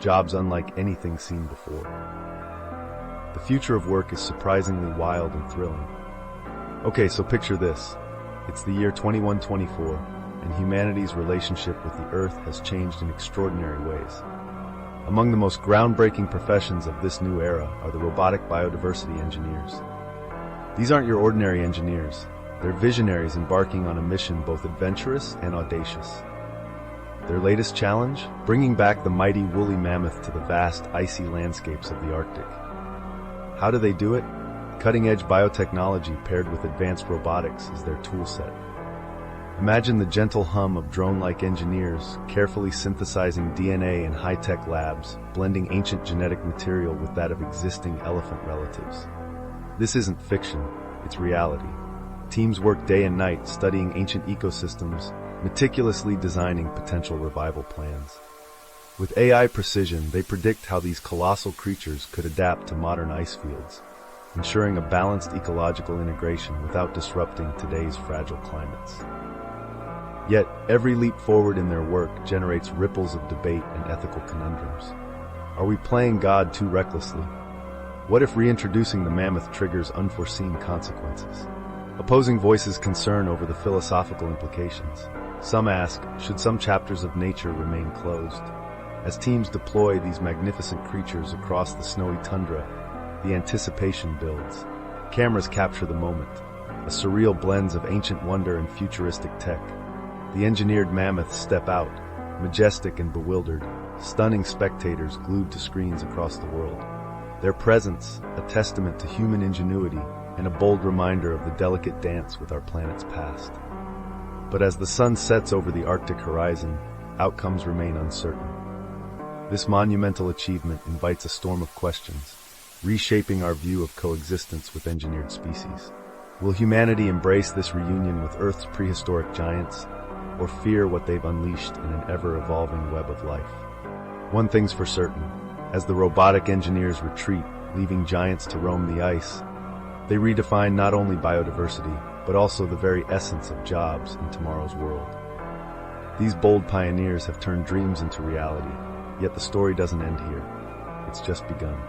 jobs unlike anything seen before. The future of work is surprisingly wild and thrilling. Okay, so picture this. It's the year 2124, and humanity's relationship with the Earth has changed in extraordinary ways. Among the most groundbreaking professions of this new era are the Robotic Biodiversity Engineers. These aren't your ordinary engineers. They're visionaries embarking on a mission both adventurous and audacious. Their latest challenge? Bringing back the mighty woolly mammoth to the vast, icy landscapes of the Arctic. How do they do it? Cutting-edge biotechnology paired with advanced robotics is their toolset. Imagine the gentle hum of drone-like engineers carefully synthesizing DNA in high-tech labs, blending ancient genetic material with that of existing elephant relatives. This isn't fiction, it's reality. Teams work day and night studying ancient ecosystems, meticulously designing potential revival plans. With AI precision, they predict how these colossal creatures could adapt to modern ice fields, ensuring a balanced ecological integration without disrupting today's fragile climates. Yet, every leap forward in their work generates ripples of debate and ethical conundrums. Are we playing God too recklessly? What if reintroducing the mammoth triggers unforeseen consequences? Opposing voices concern over the philosophical implications. Some ask, should some chapters of nature remain closed? As teams deploy these magnificent creatures across the snowy tundra, the anticipation builds. Cameras capture the moment, a surreal blend of ancient wonder and futuristic tech. The engineered mammoths step out, majestic and bewildered, stunning spectators glued to screens across the world. Their presence, a testament to human ingenuity and a bold reminder of the delicate dance with our planet's past. But as the sun sets over the Arctic horizon, outcomes remain uncertain. This monumental achievement invites a storm of questions, reshaping our view of coexistence with engineered species. Will humanity embrace this reunion with Earth's prehistoric giants, or fear what they've unleashed in an ever-evolving web of life? One thing's for certain, as the robotic engineers retreat, leaving giants to roam the ice, they redefine not only biodiversity, but also the very essence of jobs in tomorrow's world. These bold pioneers have turned dreams into reality, yet the story doesn't end here. It's just begun.